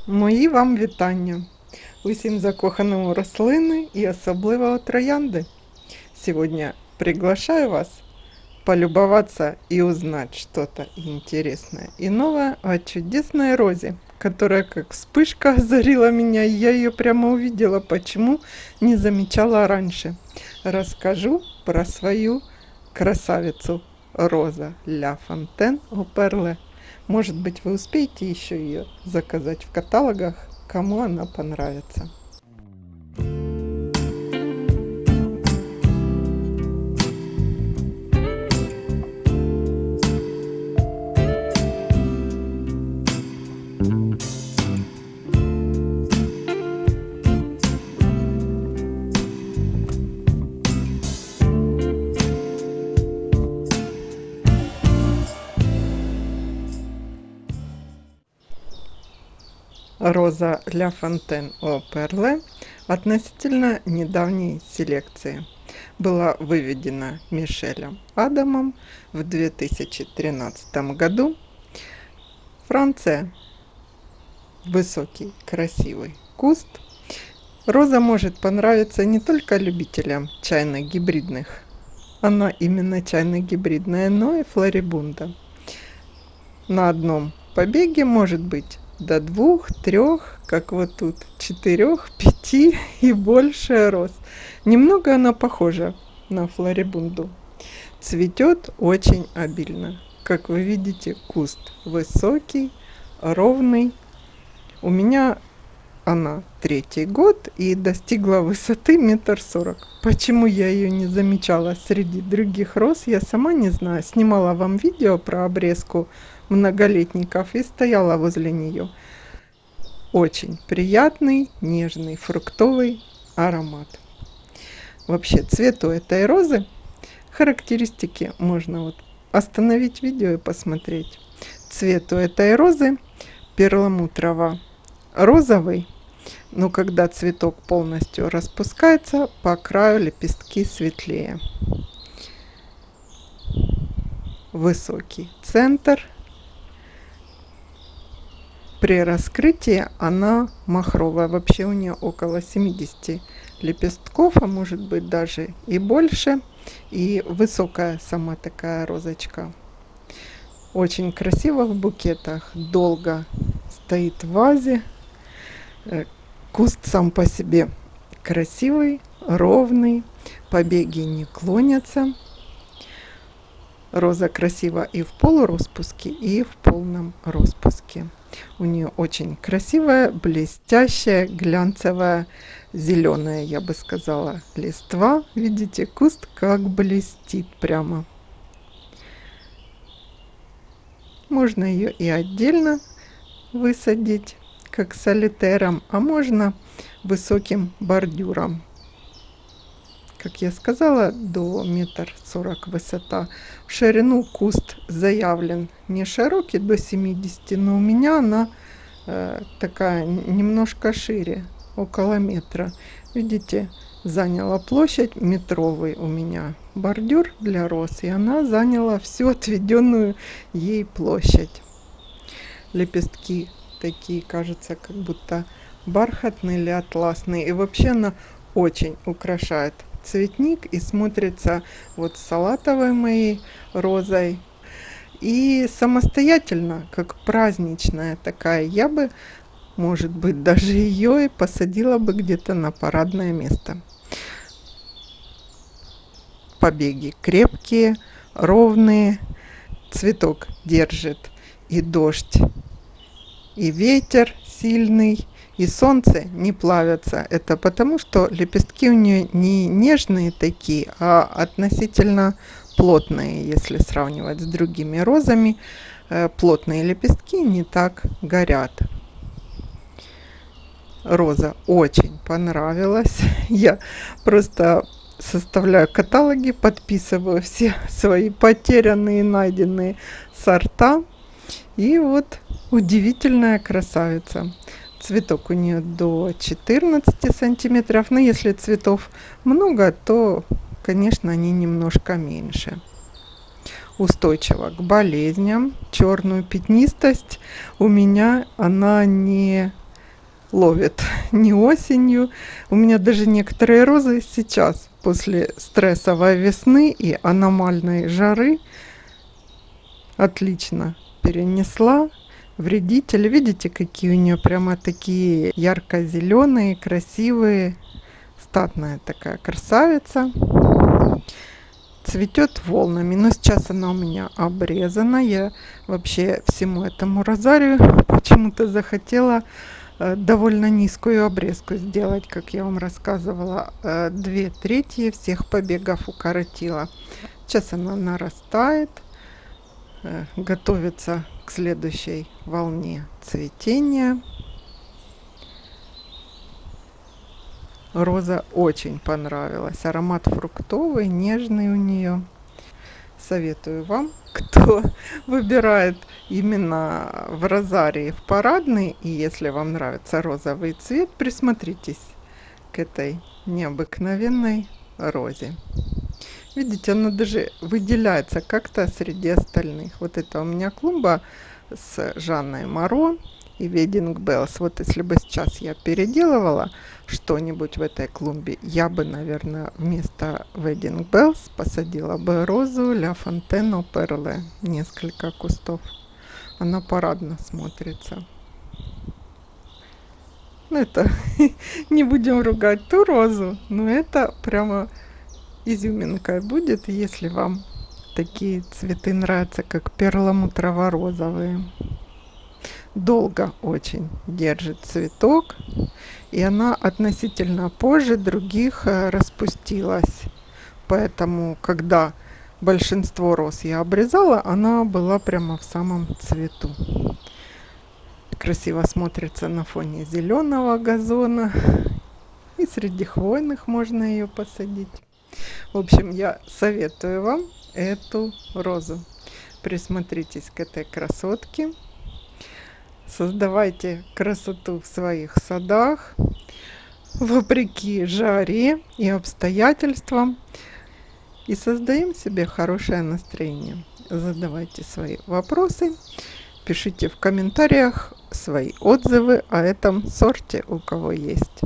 Мої вам вітання усім закоханим у рослини і особливо у троянди. Сегодня приглашаю вас полюбоваться и узнать что-то интересное и новое о чудесной розе, которая как вспышка озарила меня, и я ее прямо увидела, почему не замечала раньше. Расскажу про свою красавицу роза Ля Фонтен о Перле. Может быть, вы успеете еще ее заказать в каталогах, кому она понравится. Роза Ля Фонтен о Перле относительно недавней селекции. Была выведена Мишелем Адамом в 2013 году. Франция. Высокий, красивый куст. Роза может понравиться не только любителям чайно-гибридных, она именно чайно-гибридная, но и флорибунда. На одном побеге может быть до 2-3, как вот тут, 4-5 и больше роз. Немного она похожа на флорибунду. Цветет очень обильно. Как вы видите, куст высокий, ровный. У меня она 3-й год и достигла высоты 1,40 м. Почему я ее не замечала среди других роз, я сама не знаю. Снимала вам видео про обрезку многолетников и стояла возле нее. Очень приятный, нежный, фруктовый аромат. Вообще цвет у этой розы, характеристики можно вот остановить видео и посмотреть. Цвет у этой розы перламутрово-розовый, но когда цветок полностью распускается, по краю лепестки светлее. Высокий центр. При раскрытии она махровая. Вообще у нее около 70 лепестков, а может быть даже и больше. И высокая сама такая розочка. Очень красиво в букетах. Долго стоит в вазе. Куст сам по себе красивый, ровный. Побеги не клонятся. Роза красива и в полураспуске, и в полном распуске. У нее очень красивая, блестящая, глянцевая, зеленая, я бы сказала, листва. Видите, куст как блестит прямо. Можно ее и отдельно высадить, как солитером, а можно высоким бордюром. Как я сказала, до 1,40 м высота. В ширину куст заявлен не широкий, до 70, но у меня она такая немножко шире, около метра. Видите, заняла площадь метровый у меня бордюр для роз, и она заняла всю отведенную ей площадь. Лепестки такие, кажется, как будто бархатные или атласные. И вообще она очень украшает цветник и смотрится вот салатовой моей розой. И самостоятельно, как праздничная такая, я бы, может быть, даже ее и посадила бы где-то на парадное место. Побеги крепкие, ровные, цветок держит и дождь, и ветер сильный, и солнце не плавятся. Это потому, что лепестки у нее не нежные такие, а относительно плотные, если сравнивать с другими розами. Плотные лепестки не так горят. Роза очень понравилась. Я просто составляю каталоги, подписываю все свои потерянные, найденные сорта. И вот удивительная красавица. Цветок у нее до 14 сантиметров. Но если цветов много, то, конечно, они немножко меньше. Устойчива к болезням. Черную пятнистость у меня она не ловит не осенью. У меня даже некоторые розы сейчас, после стрессовой весны и аномальной жары, отлично перенесла. Вредитель, видите, какие у нее прямо такие ярко-зеленые, красивые, статная такая красавица. Цветет волнами, но сейчас она у меня обрезана. Я вообще всему этому розарию почему-то захотела довольно низкую обрезку сделать, как я вам рассказывала. 2/3 всех побегов укоротила. Сейчас она нарастает, готовится к следующей волне цветения. Роза очень понравилась. Аромат фруктовый, нежный у нее. Советую вам, кто выбирает именно в розарии в парадный, и если вам нравится розовый цвет, присмотритесь к этой необыкновенной розе. Видите, она даже выделяется как-то среди остальных. Вот это у меня клумба с Жанной Моро и Wedding Bells. Вот если бы сейчас я переделывала что-нибудь в этой клумбе, я бы, наверное, вместо Wedding Bells посадила бы розу Ля Фонтено Перле. Несколько кустов. Она парадно смотрится. Ну это, не будем ругать ту розу, но это прямо изюминкой будет, если вам такие цветы нравятся, как перламутрово-розовые. Долго очень держит цветок, и она относительно позже других распустилась. Поэтому, когда большинство роз я обрезала, она была прямо в самом цвету. Красиво смотрится на фоне зеленого газона. И среди хвойных можно ее посадить. В общем, я советую вам эту розу. Присмотритесь к этой красотке. Создавайте красоту в своих садах, вопреки жаре и обстоятельствам. И создаем себе хорошее настроение. Задавайте свои вопросы. Пишите в комментариях свои отзывы о этом сорте, у кого есть.